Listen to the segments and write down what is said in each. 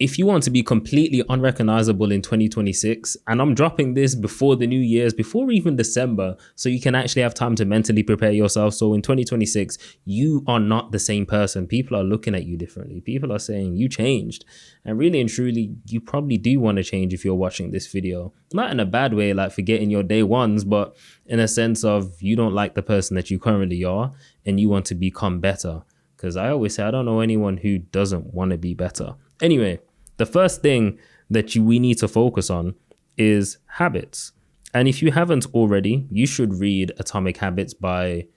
if you want to be completely unrecognizable in 2026, and I'm dropping this before the New Year's, before even December, so you can actually have time to mentally prepare yourself. So in 2026, you are not the same person. People are looking at you differently. People are saying you changed. And really and truly, you probably do want to change if you're watching this video. Not in a bad way, like forgetting your day ones, but in a sense of you don't like the person that you currently are and you want to become better. Because I always say, I don't know anyone who doesn't want to be better. Anyway, the first thing that we need to focus on is habits. And if you haven't already, you should read Atomic Habits by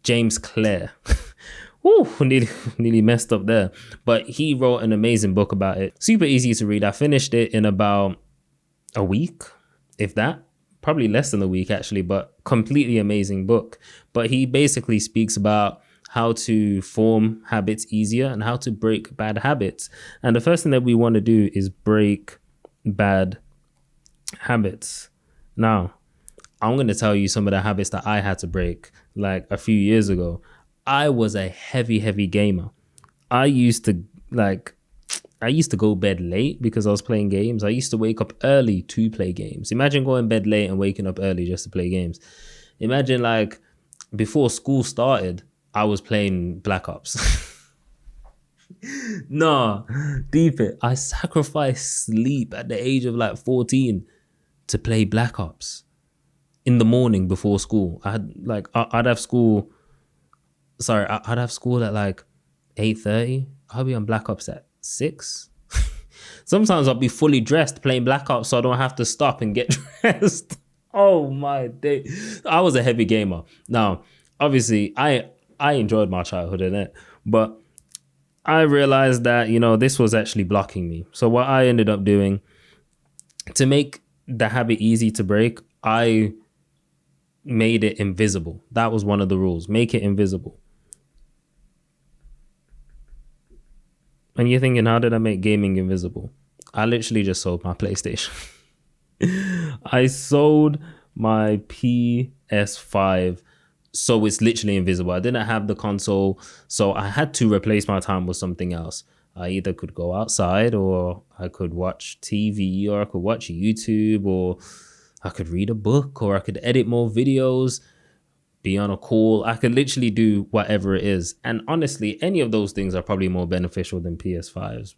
James Clear. Nearly messed up there. But he wrote an amazing book about it. Super easy to read. I finished it in about a week, if that. Probably less than a week actually, but completely amazing book. But he basically speaks about how to form habits easier and how to break bad habits. And the first thing that we want to do is break bad habits. Now, I'm going to tell you some of the habits that I had to break like a few years ago. I was a heavy gamer. I used to go bed late because I was playing games. I used to wake up early to play games. Imagine going bed late and waking up early just to play games. Imagine like before school started, I was playing Black Ops. Nah, deep it. I sacrificed sleep at the age of like 14 to play Black Ops in the morning before school. I'd have school at like 8:30. I'll be on Black Ops at 6. Sometimes I'll be fully dressed playing Black Ops so I don't have to stop and get dressed. Oh my day. I was a heavy gamer. Now, obviously, I enjoyed my childhood in it, but I realized that, this was actually blocking me. So what I ended up doing to make the habit easy to break, I made it invisible. That was one of the rules. Make it invisible. And you're thinking, how did I make gaming invisible? I literally just sold my PlayStation. I sold my PS5, so it's literally invisible. I didn't have the console, so I had to replace my time with something else. I either could go outside, or I could watch TV, or I could watch YouTube, or I could read a book, or I could edit more videos, be on a call. I could literally do whatever it is. And honestly, any of those things are probably more beneficial than PS5s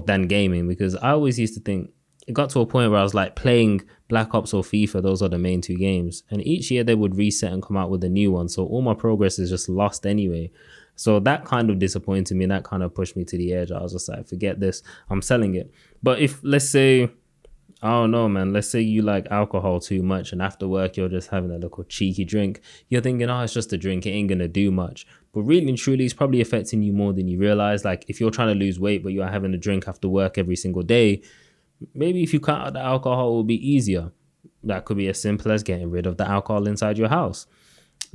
than gaming, because I always used to think, it got to a point where I was like playing Black Ops or FIFA. Those are the main two games. And each year they would reset and come out with a new one. So all my progress is just lost anyway. So that kind of disappointed me, and that kind of pushed me to the edge. I was just like, forget this, I'm selling it. But if, let's say, I don't know, man, let's say you like alcohol too much and after work you're just having a little cheeky drink. You're thinking, it's just a drink, it ain't gonna do much. But really and truly, it's probably affecting you more than you realize. Like if you're trying to lose weight, but you're having a drink after work every single day, maybe if you cut out the alcohol, it will be easier. That could be as simple as getting rid of the alcohol inside your house.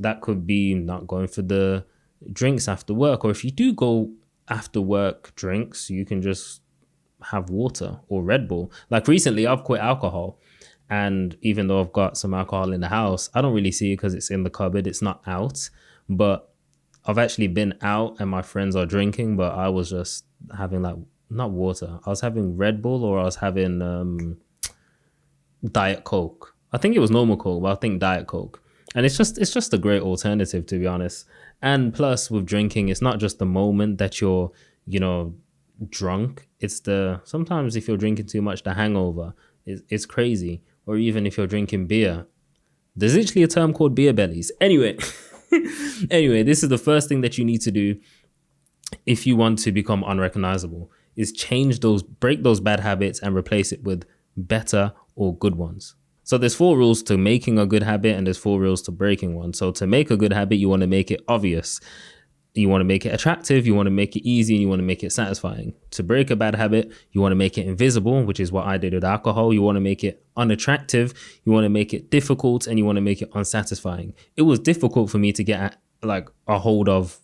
That could be not going for the drinks after work. Or if you do go after work drinks, you can just have water or Red Bull. Like recently I've quit alcohol, and even though I've got some alcohol in the house, I don't really see it because it's in the cupboard, it's not out. But I've actually been out and my friends are drinking, but I was just having like, not water, I was having Red Bull, or I was having Diet Coke. I think it was normal Coke, but I think Diet Coke. And it's just a great alternative, to be honest. And plus with drinking, it's not just the moment that you're drunk, it's sometimes if you're drinking too much, the hangover is crazy. Or even if you're drinking beer, there's literally a term called beer bellies. Anyway this is the first thing that you need to do if you want to become unrecognizable, is break those bad habits and replace it with better or good ones. So there's 4 rules to making a good habit, and there's 4 rules to breaking one. So to make a good habit, you want to make it obvious. You want to make it attractive, you want to make it easy, and you want to make it satisfying. To break a bad habit, you want to make it invisible, which is what I did with alcohol. You want to make it unattractive, you want to make it difficult, and you want to make it unsatisfying. It was difficult for me to get a hold of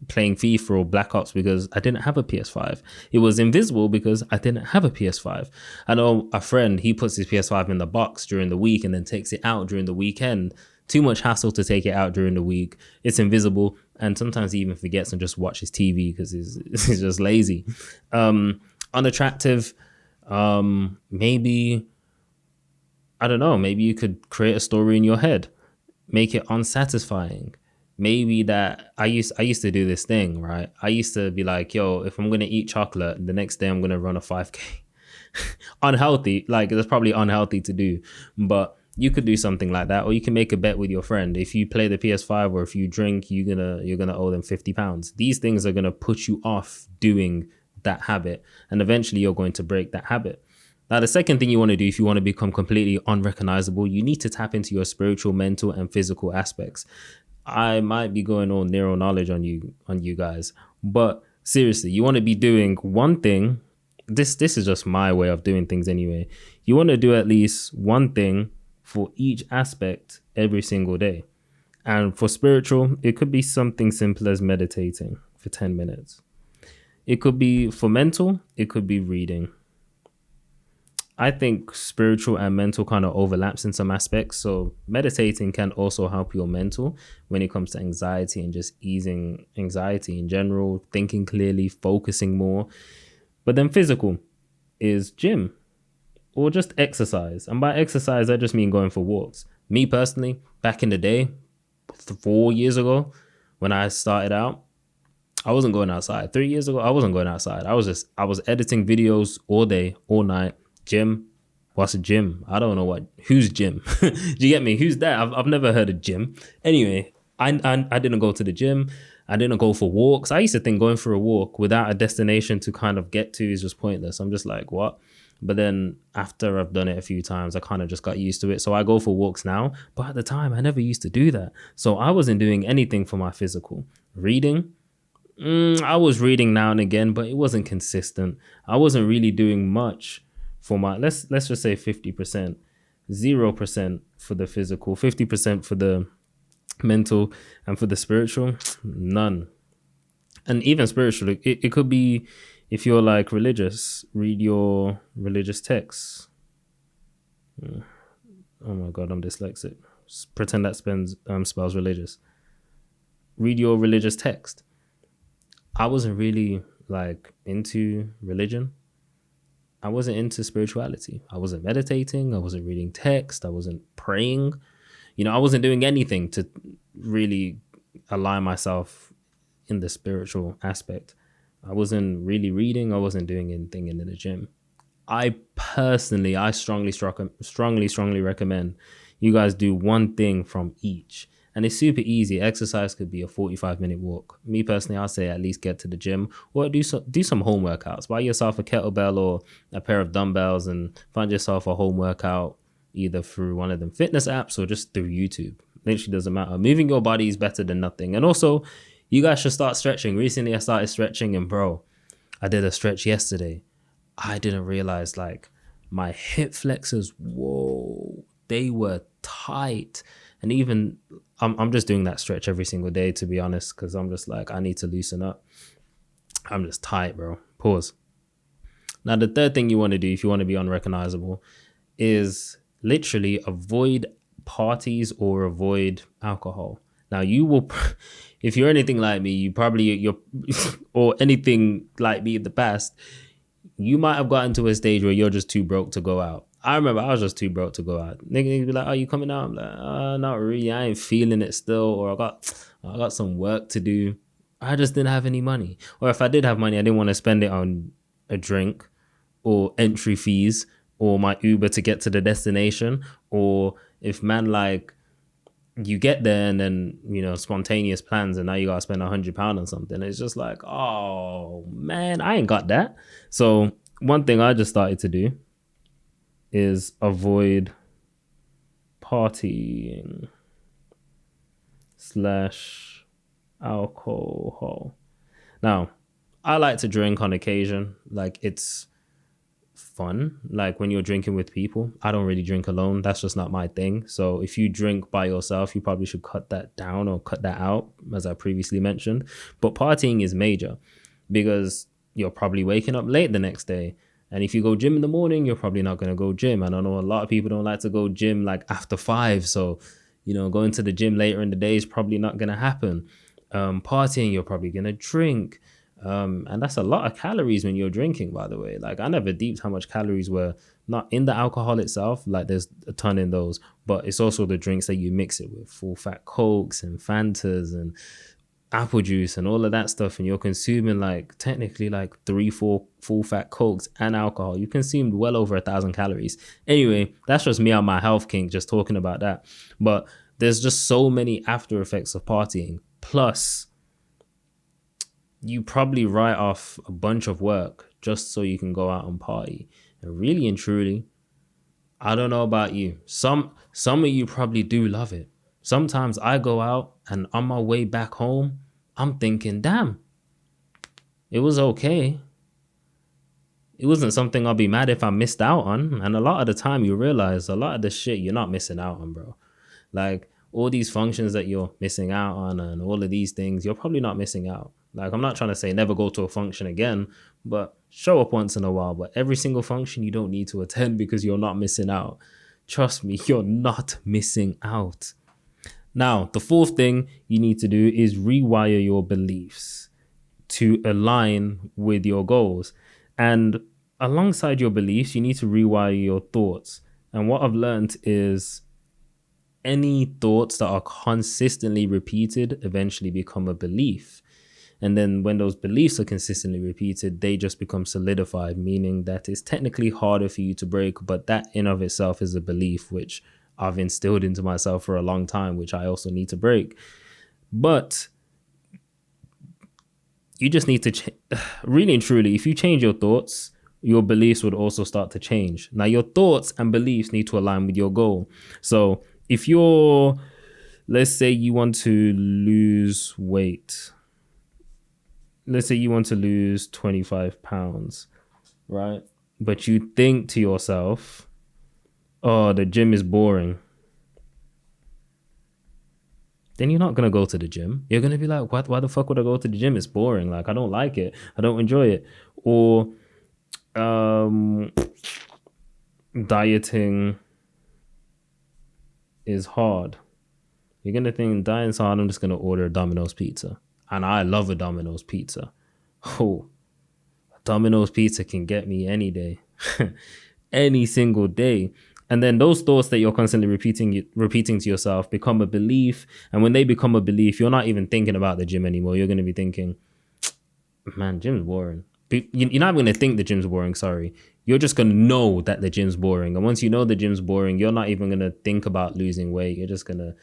playing FIFA or Black Ops because I didn't have a PS5. It was invisible because I didn't have a PS5. I know a friend, he puts his PS5 in the box during the week and then takes it out during the weekend. Too much hassle to take it out during the week. It's invisible And sometimes he even forgets and just watches TV because he's just lazy. Unattractive. Maybe, I don't know, maybe you could create a story in your head, make it unsatisfying. Maybe that I used to do this thing, right? I used to be like, yo, if I'm gonna eat chocolate, the next day I'm gonna run a 5K. Unhealthy, like that's probably unhealthy to do, but you could do something like that, or you can make a bet with your friend. If you play the PS5 or if you drink, you're gonna owe them £50. These things are gonna put you off doing that habit, and eventually you're going to break that habit. Now, the second thing you want to do if you want to become completely unrecognizable, you need to tap into your spiritual, mental, and physical aspects. I might be going all neural knowledge on you guys, but seriously, you want to be doing one thing. This is just my way of doing things anyway. You want to do at least one thing for each aspect every single day. And for spiritual, it could be something simple as meditating for 10 minutes. It could be for mental, it could be reading. I think spiritual and mental kind of overlaps in some aspects. So meditating can also help your mental when it comes to anxiety and just easing anxiety in general, thinking clearly, focusing more. But then physical is gym or just exercise. And by exercise, I just mean going for walks. Me personally, back in the day, 4 years ago, when I started out, I wasn't going outside. 3 years ago, I wasn't going outside. I was editing videos all day, all night. Gym. What's a gym? I don't know who's gym. Do you get me? Who's that? I've never heard of gym. Anyway, I didn't go to the gym. I didn't go for walks. I used to think going for a walk without a destination to kind of get to is just pointless. I'm just like, what? But then after I've done it a few times, I kind of just got used to it. So I go for walks now. But at the time, I never used to do that. So I wasn't doing anything for my physical. Reading, I was reading now and again, but it wasn't consistent. I wasn't really doing much for my, let's just say 50%, 0% for the physical, 50% for the mental, and for the spiritual, none. And even spiritual, it could be, if you're like religious, read your religious texts. Oh my God, I'm dyslexic. Pretend that spells religious. Read your religious text. I wasn't really like into religion. I wasn't into spirituality. I wasn't meditating. I wasn't reading text. I wasn't praying. I wasn't doing anything to really align myself in the spiritual aspect. I wasn't really reading. I wasn't doing anything in the gym. I strongly recommend you guys do one thing from each. And it's super easy. Exercise could be a 45-minute walk. Me personally, I'll say at least get to the gym or do some home workouts. Buy yourself a kettlebell or a pair of dumbbells and find yourself a home workout either through one of them fitness apps or just through YouTube. Literally doesn't matter. Moving your body is better than nothing. And also, you guys should start stretching. Recently, I started stretching and bro, I did a stretch yesterday. I didn't realize like my hip flexors, whoa, they were tight. And even I'm just doing that stretch every single day, to be honest, because I'm just like, I need to loosen up. I'm just tight, bro. Pause. Now, the third thing you want to do if you want to be unrecognizable is literally avoid parties or avoid alcohol. Now, you will, if you're anything like me, you're, or anything like me in the past, you might have gotten to a stage where you're just too broke to go out. I remember I was just too broke to go out. Niggas be like, "Are you coming out?" I'm like, "Not really. I ain't feeling it still." Or I got some work to do. I just didn't have any money. Or if I did have money, I didn't want to spend it on a drink or entry fees or my Uber to get to the destination. Or if man, like, you get there and then, spontaneous plans and now you gotta spend £100 on something. It's just like, oh man, I ain't got that. So one thing I just started to do is avoid partying / alcohol. Now, I like to drink on occasion. Like, it's fun. Like when you're drinking with people, I don't really drink alone. That's just not my thing. So if you drink by yourself, you probably should cut that down or cut that out, as I previously mentioned. But partying is major because you're probably waking up late the next day. And if you go gym in the morning, you're probably not going to go gym. And I know a lot of people don't like to go gym like after 5. So, going to the gym later in the day is probably not going to happen. partying, you're probably gonna drink. And that's a lot of calories when you're drinking, by the way. Like, I never deeped how much calories were not in the alcohol itself. Like, there's a ton in those, but it's also the drinks that you mix it with, full fat Cokes and Fantas and apple juice and all of that stuff. And you're consuming like technically like 3, 4 full fat Cokes and alcohol. You consumed well over 1,000 calories. Anyway, that's just me on my health kink, just talking about that. But there's just so many after effects of partying. Plus, you probably write off a bunch of work just so you can go out and party. And really and truly, I don't know about you. Some of you probably do love it. Sometimes I go out and on my way back home, I'm thinking, damn, it was okay. It wasn't something I'll be mad if I missed out on. And a lot of the time you realize a lot of the shit you're not missing out on, bro. Like, all these functions that you're missing out on and all of these things, you're probably not missing out. Like, I'm not trying to say never go to a function again, but show up once in a while. But every single function you don't need to attend because you're not missing out. Trust me, you're not missing out. Now, the fourth thing you need to do is rewire your beliefs to align with your goals. And alongside your beliefs, you need to rewire your thoughts. And what I've learned is any thoughts that are consistently repeated eventually become a belief. And then when those beliefs are consistently repeated, they just become solidified, meaning that it's technically harder for you to break, but that in of itself is a belief, which I've instilled into myself for a long time, which I also need to break. But you just need to, really and truly, if you change your thoughts, your beliefs would also start to change. Now, your thoughts and beliefs need to align with your goal. So if you're, let's say you want to lose weight, let's say you want to lose 25 pounds, right? But you think to yourself, oh, the gym is boring. Then you're not going to go to the gym. You're going to be like, what? Why the fuck would I go to the gym? It's boring. Like, I don't like it. I don't enjoy it. Or dieting is hard. You're going to think dieting's hard. I'm just going to order a Domino's pizza. And I love a Domino's pizza. Oh, a Domino's pizza can get me any day. Any single day. And then those thoughts that you're constantly repeating to yourself become a belief. And when they become a belief, you're not even thinking about the gym anymore. You're going to be thinking, man, gym's boring. You're not going to think the gym's boring, sorry. You're just going to know that the gym's boring. And once you know the gym's boring, you're not even going to think about losing weight. You're just going to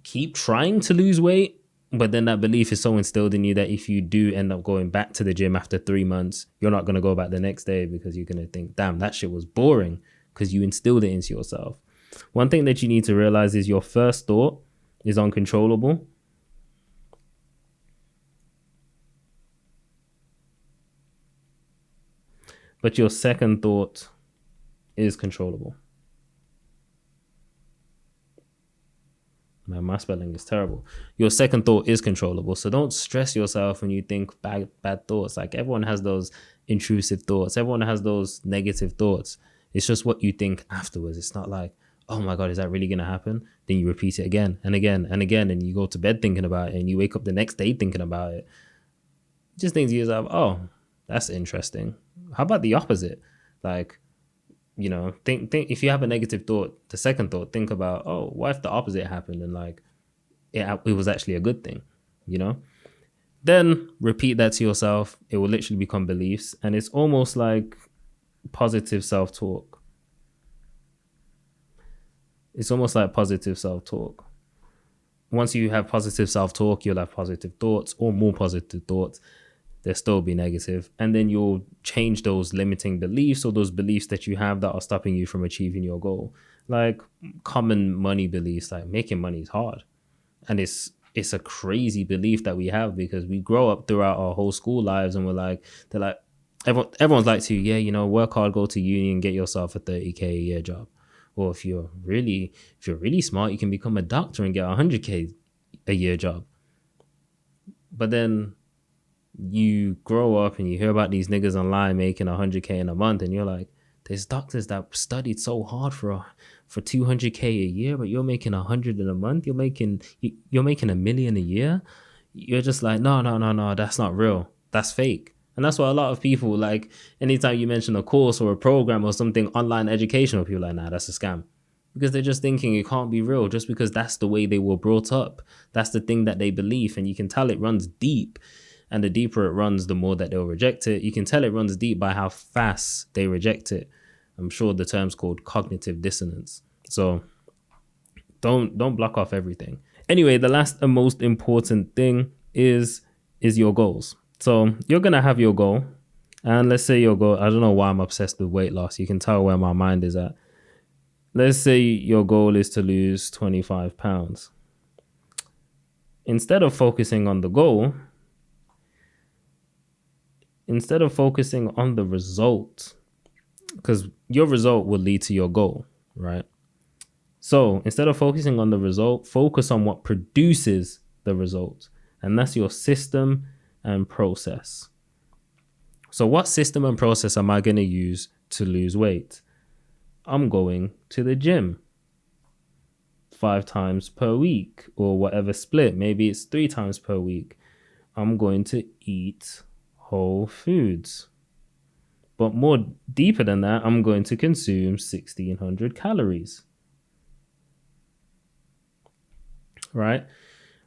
keep trying to lose weight. But then that belief is so instilled in you that if you do end up going back to the gym after 3 months, you're not going to go back the next day because you're going to think, damn, that shit was boring, because you instilled it into yourself. One thing that you need to realize is your first thought is uncontrollable. But your second thought is controllable. Man, my spelling is terrible. Your second thought is controllable. So don't stress yourself when you think bad thoughts. Like, everyone has those intrusive thoughts. Everyone has those negative thoughts. It's just what you think afterwards. It's not like, oh my God, is that really going to happen? Then you repeat it again and again and again. And you go to bed thinking about it and you wake up the next day thinking about it. Just think to yourself, oh, that's interesting. How about the opposite? Like, you know, think if you have a negative thought, the second thought, think about, oh, what if the opposite happened and like it was actually a good thing, you know? Then repeat that to yourself. It will literally become beliefs. And it's almost like positive self-talk. It's almost like positive self-talk. Once you have positive self-talk, you'll have positive thoughts or more positive thoughts. They'll still be negative. And then you'll change those limiting beliefs or those beliefs that you have that are stopping you from achieving your goal. Like common money beliefs, like making money is hard. And it's a crazy belief that we have because we grow up throughout our whole school lives and they're like, everyone's like to, yeah, you know, work hard, go to uni and get yourself a 30K a year job. Or if you're really smart, you can become a doctor and get a 100K a year job. But then you grow up and you hear about these niggas online making 100K in a month and you're like, there's doctors that studied so hard for 200K a year, but you're making 100 in a month. You're making $1 million a year. you're just like, no, no, no, no, that's not real. That's fake. And that's why a lot of people, like, anytime you mention a course or a program or something online educational, people are like, nah, that's a scam. Because they're just thinking it can't be real just because that's the way they were brought up. That's the thing that they believe. And you can tell it runs deep. And the deeper it runs, the more that they'll reject it. You can tell it runs deep by how fast they reject it. I'm sure the term's called cognitive dissonance. So don't block off everything. Anyway, the last and most important thing is your goals. So you're gonna have your goal, and let's say your goal. I don't know why I'm obsessed with weight loss. You can tell where my mind is at. Let's say your goal is to lose 25 pounds. Instead of focusing on the goal, instead of focusing on the result, because your result will lead to your goal, right? So instead of focusing on the result, focus on what produces the result. And that's your system and process. So what system and process am I going to use to lose weight? I'm going to the gym 5 times per week or whatever split. Maybe it's 3 times per week. I'm going to eat whole foods. But more deeper than that, I'm going to consume 1,600 calories. Right?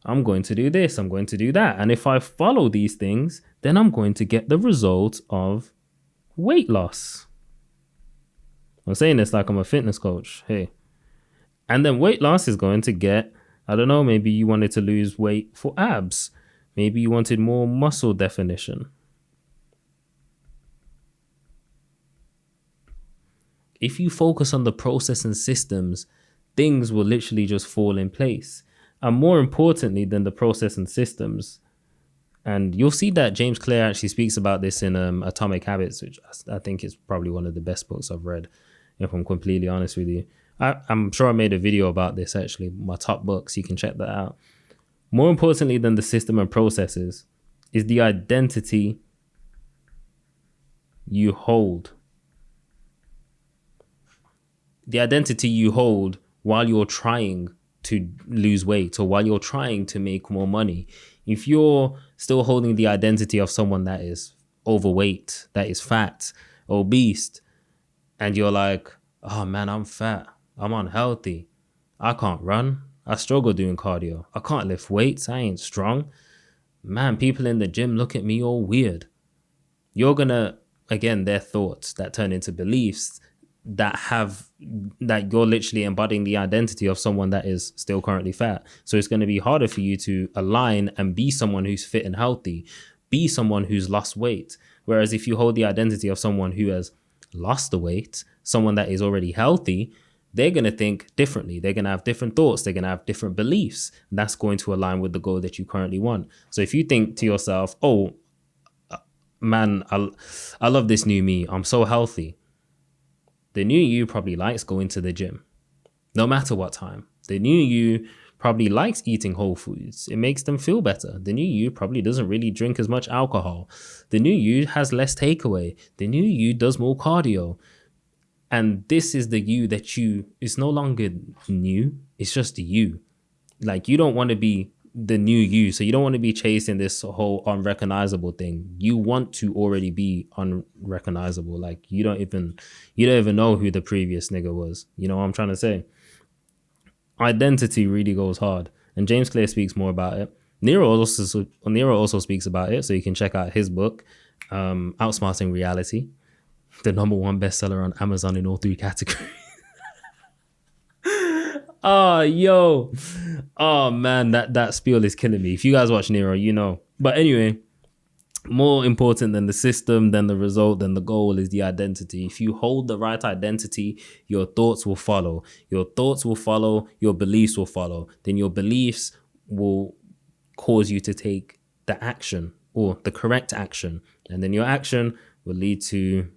I'm going to do this, I'm going to do that. And if I follow these things, then I'm going to get the result of weight loss. I'm saying this like I'm a fitness coach. Hey. And then weight loss is going to get, I don't know, maybe you wanted to lose weight for abs. Maybe you wanted more muscle definition. If you focus on the process and systems, things will literally just fall in place. And more importantly than the process and systems, and you'll see that James Clear actually speaks about this in Atomic Habits, which I think is probably one of the best books I've read, if I'm completely honest with you. I'm sure I made a video about this, actually, my top books. You can check that out. More importantly than the system and processes is the identity you hold. The identity you hold while you're trying to lose weight or while you're trying to make more money. If you're still holding the identity of someone that is overweight, that is fat, obese, and you're like, oh man, I'm fat, I'm unhealthy, I can't run, I struggle doing cardio, I can't lift weights, I ain't strong, man, people in the gym look at me all weird. You're gonna, again, they're thoughts that turn into beliefs that you're literally embodying the identity of someone that is still currently fat. So it's going to be harder for you to align and be someone who's fit and healthy, be someone who's lost weight. Whereas if you hold the identity of someone who has lost the weight, someone that is already healthy, they're going to think differently. They're going to have different thoughts. They're going to have different beliefs. And that's going to align with the goal that you currently want. So if you think to yourself, oh, man, I love this new me, I'm so healthy. The new you probably likes going to the gym, no matter what time. The new you probably likes eating whole foods. It makes them feel better. The new you probably doesn't really drink as much alcohol. The new you has less takeaway. The new you does more cardio. And this is the you that it's no longer new. It's just you. Like, you don't want to be the new you. So you don't want to be chasing this whole unrecognizable thing. You want to already be unrecognizable. Like, you don't even know who the previous nigga was. You know what I'm trying to say? Identity really goes hard. And James Clear speaks more about it. Nero also speaks about it. So you can check out his book, Outsmarting Reality, the #1 bestseller on Amazon in all 3 categories. Oh, yo. Oh, man, that spiel is killing me. If you guys watch Nero, you know. But anyway, more important than the system, than the result, than the goal is the identity. If you hold the right identity, your thoughts will follow. Your thoughts will follow. Your beliefs will follow. Then your beliefs will cause you to take the action or the correct action. And then your action will lead to,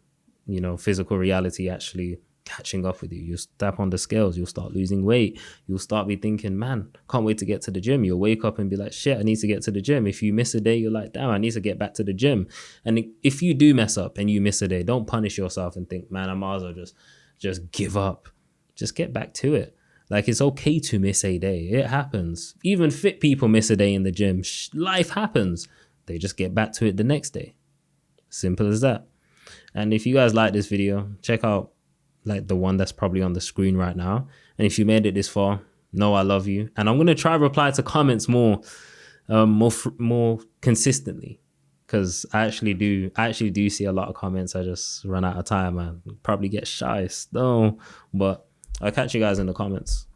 physical reality actually catching up with you. You'll step on the scales, you'll start losing weight, you'll start be thinking, man, can't wait to get to the gym. You'll wake up and be like, shit, I need to get to the gym. If you miss a day, you're like, damn, I need to get back to the gym. And if you do mess up and you miss a day, don't punish yourself and think, man, I might as well just give up. Just get back to it. Like, it's okay to miss a day. It happens. Even fit people miss a day in the gym. Life happens. They just get back to it the next day. Simple as that. And if you guys like this video, check out like the one that's probably on the screen right now. And if you made it this far, know I love you. And I'm going to try to reply to comments more consistently, because I actually do see a lot of comments. I just run out of time. I probably get shy still, but I'll catch you guys in the comments.